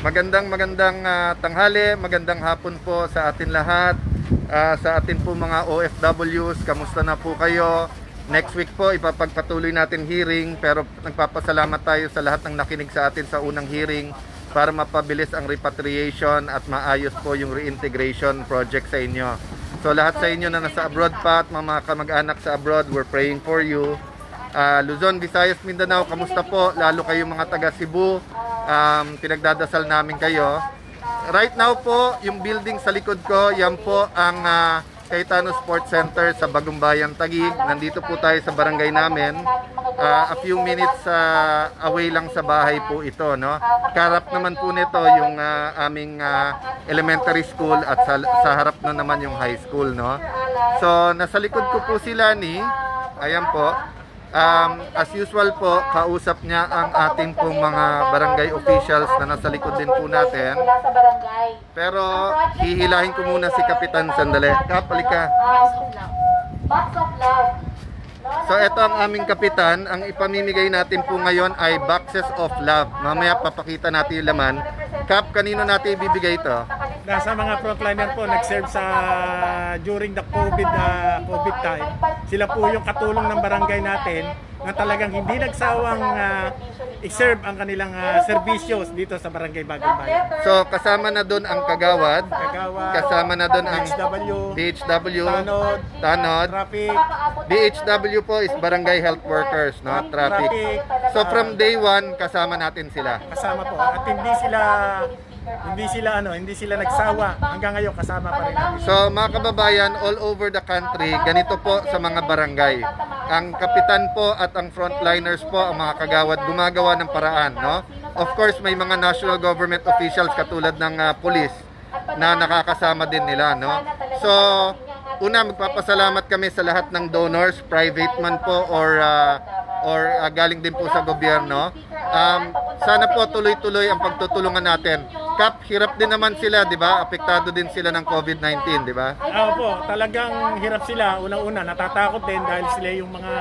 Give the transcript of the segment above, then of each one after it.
Magandang tanghali, magandang hapon po sa atin lahat. Sa atin po mga OFWs, kamusta na po kayo? Next week po ipapagpatuloy natin hearing, pero nagpapasalamat tayo sa lahat ng nakinig sa atin sa unang hearing para mapabilis ang repatriation at maayos po yung reintegration project sa inyo. So lahat sa inyo na nasa abroad pa at mga kamag-anak sa abroad, we're praying for you. Luzon, Visayas, Mindanao, kamusta po? Lalo kayong mga taga Cebu, pinagdadasal namin kayo. Right now po, yung building sa likod ko, yan po ang Cayetano Sports Center sa Bagumbayan, Taguig. Nandito po tayo sa barangay namin. A few minutes away lang sa bahay po ito, no? Karap naman po nito yung aming elementary school at sa harap na naman yung high school, no? So, nasa likod ko po sila ni, ayan po. As usual po, kausap niya ang ating pong mga barangay officials na nasa likod din po natin. Pero hihilahin ko muna si Kapitan sandali. Kapalika. So ito ang aming kapitan. Ang ipamimigay natin po ngayon ay boxes of love. Mamaya papakita natin yung laman. Kap, kanino natin ibibigay ito? Nasa mga frontliner po, nag-serve during the COVID time. Sila po yung katulong ng barangay natin na talagang hindi nagsawang i-serve ang kanilang servisyo dito sa barangay Bagong Bayan. So kasama na doon ang kagawad, kasama na doon ang DHW, Tanod. Traffic. DHW po is Barangay Health Workers, no? Traffic. So from day 1 kasama natin sila. Kasama po at hindi sila nagsawa hanggang ngayon kasama pa rin natin. So mga kababayan all over the country, ganito po sa mga barangay. Ang kapitan po at ang frontliners po, ang mga kagawad gumagawa ng paraan, no? Of course may mga national government officials katulad ng police na nakakasama din nila, no? So una, magpapasalamat kami sa lahat ng donors, private man po or galing din po sa gobyerno. Sana po tuloy-tuloy ang pagtutulungan natin. Kap, hirap din naman sila, di ba? Apektado din sila ng COVID-19, di ba? Opo, talagang hirap sila. Unang-una, natatakot din dahil sila yung mga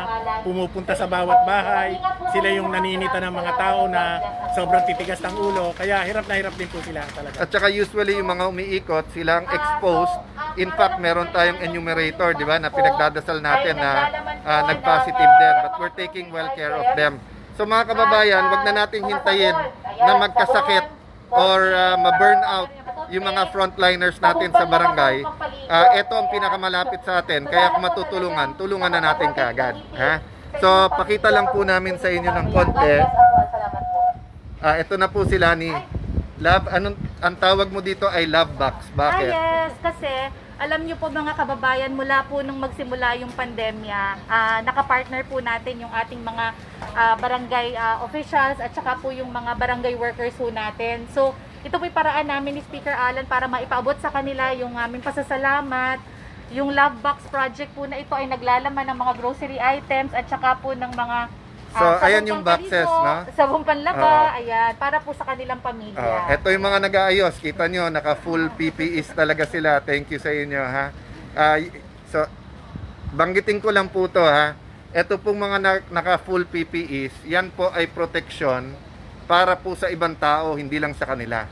pumupunta sa bawat bahay. Sila yung naninita ng mga tao na sobrang titigas ng ulo. Kaya hirap na hirap din po sila talaga. At saka usually yung mga umiikot, silang exposed. In fact, meron tayong enumerator, di ba, na pinagdadasal natin na nag-positive din. But we're taking well care of them. So mga kababayan, wag na nating hintayin na magkasakit or ma-burn out yung mga frontliners natin sa barangay. Ito ang pinakamalapit sa atin. Kaya kung matutulungan, tulungan na natin kaagad. Ha? So pakita lang po namin sa inyo ng konti. Ito na po sila ni Love. Ang tawag mo dito ay Love Box. Bakit? Yes, kasi alam niyo po mga kababayan, mula po nung magsimula yung pandemya, nakapartner po natin yung ating mga barangay officials at saka po yung mga barangay workers po natin. So, ito po yung paraan namin ni Speaker Alan para maipaabot sa kanila yung aming pasasalamat. Yung Love Box project po na ito ay naglalaman ng mga grocery items at saka po ng mga So, ayan yung boxes, no? Sabong panlaba, ayan, para po sa kanilang pamilya. Ito yung mga nag-aayos. Kita nyo, naka-full PPEs talaga sila. Thank you sa inyo, ha? So, banggitin ko lang po to, ha? Ito pong mga naka-full PPEs, yan po ay protection para po sa ibang tao, hindi lang sa kanila.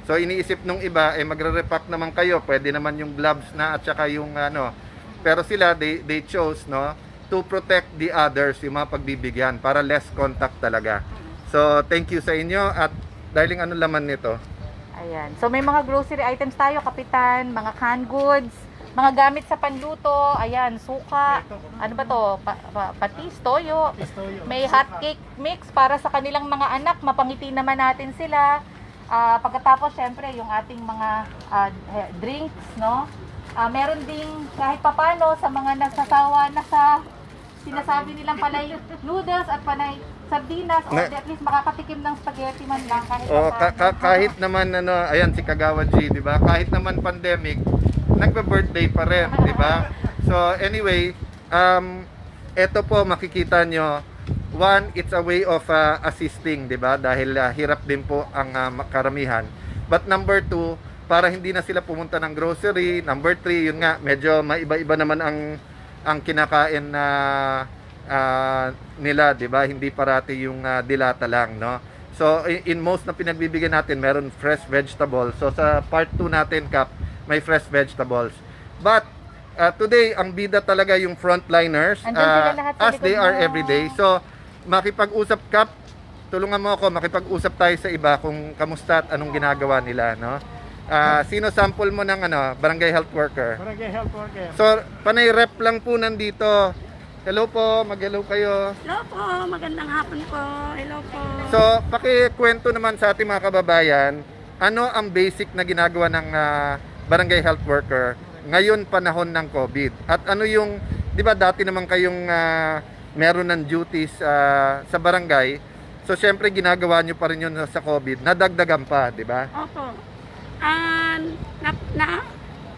So, iniisip nung iba, magre-repack naman kayo. Pwede naman yung gloves na at saka yung ano. Pero sila, they chose, no? To protect the others, yung mga pagbibigyan para less contact talaga. So thank you sa inyo. At darling, ano laman nito? Ayan. So may mga grocery items tayo, kapitan, mga canned goods, mga gamit sa panluto, ayan, suka, ano ba to? Patis, toyo. May hot cake mix para sa kanilang mga anak, mapangiti naman natin sila. Pagkatapos syempre yung ating mga drinks, no? Meron ding kahit papano sa mga nagsasawa na sa sinasabi nilang panay noodles at panay sardinas, o at least makakatikim ng spaghetti man lang kahit kahit naman ano, ayan si Kagawad G, di ba? Kahit naman pandemic, nagbe-birthday pa rin, di ba? So anyway, ito po makikita nyo, one, it's a way of assisting, di ba? Dahil hirap din po ang karamihan. But number two, para hindi na sila pumunta ng grocery. Number 3, yun nga, medyo maiba-iba naman ang kinakain na nila, 'di ba? Hindi parati yung dilata lang, no? So in most na pinagbibigyan natin, meron fresh vegetables. So sa part 2 natin, Kap, may fresh vegetables. But today, ang bida talaga yung frontliners, Andyan sila lahat sa as they likod are mo. everyday. So makipag-usap, Kap, tulungan mo ako, makipag-usap tayo sa iba kung kamusta at anong ginagawa nila, no? Sino sample mo ng barangay health worker? Barangay health worker. So, panay rep lang po nandito. Hello po, mag-hello kayo. Hello po, magandang hapon po. Hello po. So, pakikwento naman sa ating mga kababayan, ano ang basic na ginagawa ng barangay health worker ngayon panahon ng COVID? At ano yung, di ba dati naman kayong meron ng duties sa barangay, so syempre ginagawa nyo pa rin yun sa COVID, nadagdagan pa, di ba? Opo.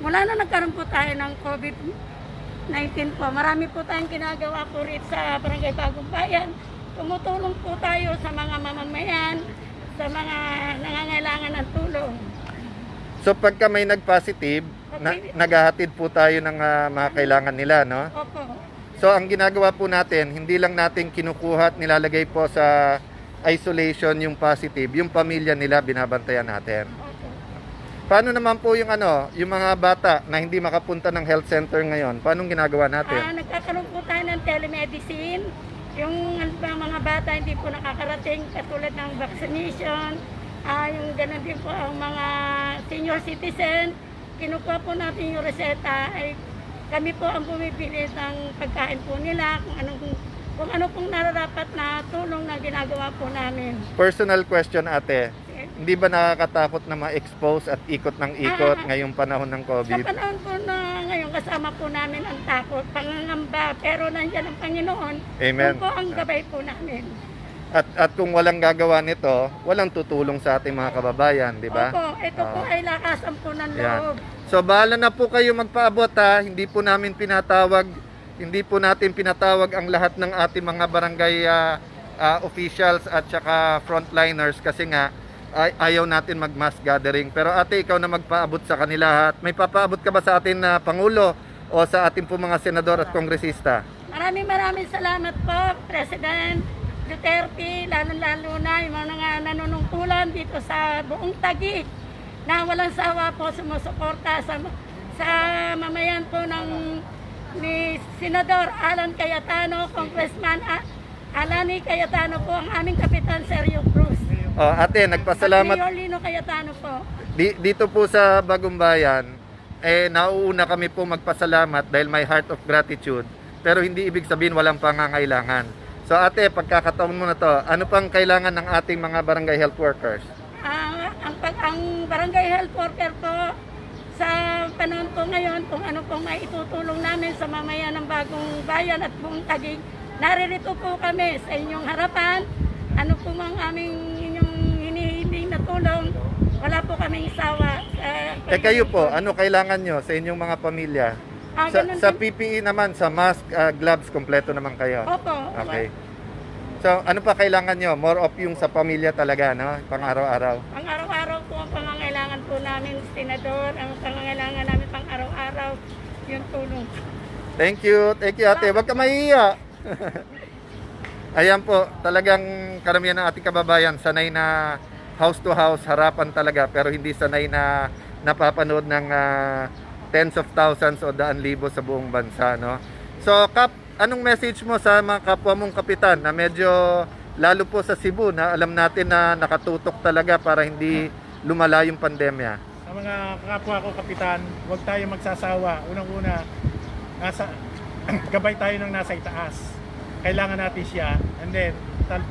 Mula na nagkaroon po tayo ng COVID-19 po, marami po tayong ginagawa po rin sa Barangay Bagong Bayan. Tumutulong po tayo sa mga mamamayan, sa mga nangangailangan ng tulong. So pagka may nag-positive, naghahatid po tayo ng mga kailangan nila, no? Opo. So ang ginagawa po natin, hindi lang natin kinukuha at nilalagay po sa isolation yung positive, yung pamilya nila binabantayan natin. Opo. Paano naman po yung yung mga bata na hindi makapunta ng health center ngayon? Paano ginagawa natin? Nagkakaroon po tayo ng telemedicine. Yung mga bata hindi po nakakarating katulad ng vaccination. Yung ganun din po ang mga senior citizen. Kinukuha po natin yung reseta. Ay kami po ang bumibili ng pagkain po nila, kung ano pong nararapat na tulong na ginagawa po namin. Personal question, ate. Hindi ba nakakatakot na ma-expose at ikot ng ikot ngayong panahon ng Sa COVID? panahon po na ngayon kasama po namin ang takot, pangangamba, pero nandiyan ang Panginoon. Amen. Yun po ang gabay po namin. At kung walang gagawa nito, walang tutulong sa ating mga kababayan, di ba? Opo, ito po ay lakasan po ng Yan. loob. So bahala na po kayo magpaabot ha. Hindi po natin pinatawag ang lahat ng ating mga barangay officials at saka frontliners kasi nga ayaw natin mag-mass gathering. Pero ate, ikaw na magpaabot sa kanila. At may papaabot ka ba sa atin na Pangulo o sa ating po mga senador at kongresista? Maraming salamat po, President Duterte, lalo-lalo na yung mga nanunungkulan dito sa buong Taguig na walang sawa po sumusuporta sa mamayan po ni Senador Alan Cayetano, Congressman Alani Cayetano po, ang aming Kapitan Sergio Cruz. Ate, nagpasalamat. At Mayor Lino Cayetano po. Dito po sa Bagong Bayan, nauuna kami po magpasalamat dahil may heart of gratitude. Pero hindi ibig sabihin walang pangangailangan. So ate, pagkakataon mo na to, ano pang kailangan ng ating mga barangay health workers? Ang barangay health worker po, sa panahon po ngayon, kung ano pong may itutulong namin sa mamayan ng Bagong Bayan at buong Taguig, naririto po kami sa inyong harapan. Ano po mang aming inyong hinihiling na tulong, wala po kaming sawa. Kayo po, ano kailangan nyo sa inyong mga pamilya? Sa PPE naman, sa mask, gloves, kompleto naman kayo. Opo. Okay. So, ano pa kailangan nyo? More of yung sa pamilya talaga, no? Pang araw-araw. Ang araw-araw po ang pangangailangan po namin, Senador. Ang pangangailangan namin pang araw-araw, yung tulong. Thank you ate. Huwag ka mahihiya. Ayan po, talagang karamihan ng ating kababayan, sanay na house to house, harapan talaga, pero hindi sanay na napapanood ng tens of thousands o daan libo sa buong bansa, no? So, Kap, anong message mo sa mga kapwa mong kapitan na medyo, lalo po sa Cebu, na alam natin na nakatutok talaga para hindi lumala yung pandemya? Sa mga kapwa ko, kapitan, huwag tayo magsasawa. Unang-una, gabay tayo ng nasa itaas. Kailangan natin siya. And then,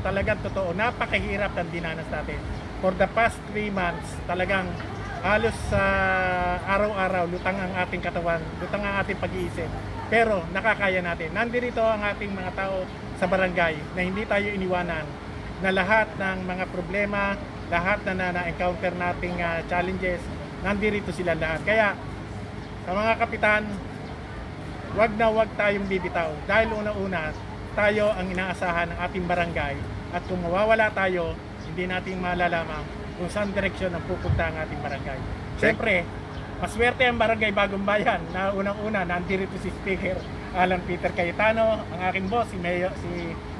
talagang totoo, napakahirap ng dinanas natin. For the past 3 months, talagang halos sa araw-araw, lutang ang ating katawan, lutang ang ating pag-iisip. Pero nakakaya natin. Nandito ang ating mga tao sa barangay na hindi tayo iniwanan, na lahat ng mga problema, lahat na na-encounter nating challenges, nandito sila lahat. Kaya, sa mga kapitan, wag na wag tayong bibitaw. Dahil una-una, tayo ang inaasahan ng ating barangay. At kung mawawala tayo, hindi natin malalaman kung saan direksyon ang pupunta ang ating barangay. Siyempre, maswerte ang barangay Bagong Bayan na unang-una nandito si Speaker Alan Peter Cayetano, ang aking boss si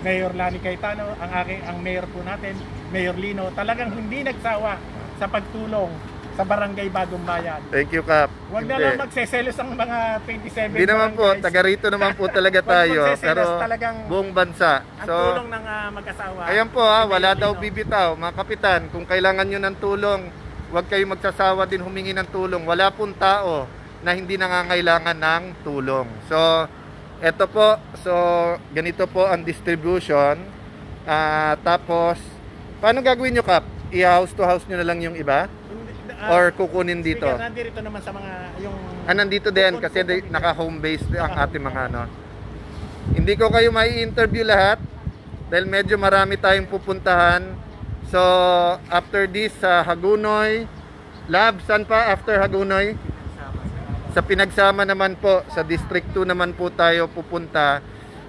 Mayor Lani Cayetano, ang mayor po natin Mayor Lino, talagang hindi nagsawa sa pagtulong sa barangay Bagong Bayan. Thank you, Kap. Huwag na lang magseselos ang mga 27 Hindi naman po, barangays. taga rito naman po talaga Huwag tayo, magseselos, pero talagang buong bansa. ang So, tulong ng mag-asawa. ayan po ni wala Mayor daw Lino. bibitaw. Mga kapitan, kung kailangan nyo ng tulong, huwag kayo magsasawa din humingi ng tulong. Wala pong tao na hindi nangangailangan ng tulong. So, eto po. So, ganito po ang distribution. Tapos, paano gagawin nyo, Kap? I-house to house nyo na lang yung iba? Or kukunin dito? Speaker, nandito naman sa mga yung Nandito din kasi naka-home base ang ating mga ano. Hindi ko kayo mai-interview lahat dahil medyo marami tayong pupuntahan. So, after this sa Hagunoy, Lab, saan pa after Hagunoy? Sa Pinagsama naman po, sa District 2 naman po tayo pupunta.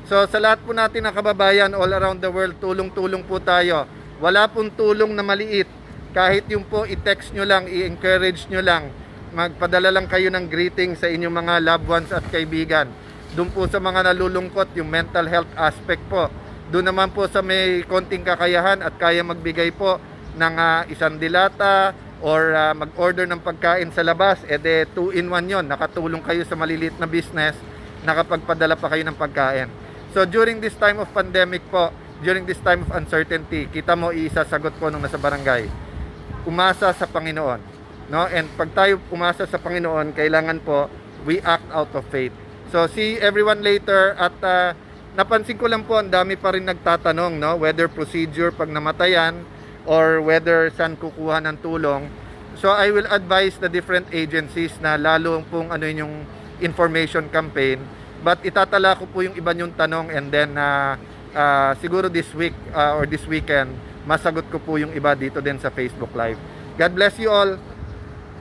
So, sa lahat po natin ng kababayan all around the world, tulong-tulong po tayo. Wala pong tulong na maliit. Kahit yung po i-text nyo lang, i-encourage nyo lang, magpadala lang kayo ng greeting sa inyong mga loved ones at kaibigan. Doon po sa mga nalulungkot, yung mental health aspect po. Doon naman po sa may konting kakayahan at kaya magbigay po ng isang dilata or mag-order ng pagkain sa labas, 2-in-1 yon. Nakatulong kayo sa maliliit na business, nakapagpadala pa kayo ng pagkain. So during this time of pandemic po, during this time of uncertainty, kita mo isasagot ko nung nasa barangay. Umasa sa Panginoon, no? And pag tayo umasa sa Panginoon, kailangan po we act out of faith. So see everyone later at napansin ko lang po ang dami pa rin nagtatanong, no? Whether procedure pag namatayan or whether saan kukuha ng tulong. So I will advise the different agencies na lalo pong ano yung information campaign, but itatala ko po yung iba yung tanong and then siguro this week or this weekend masagot ko po yung iba dito din sa Facebook Live. God bless you all.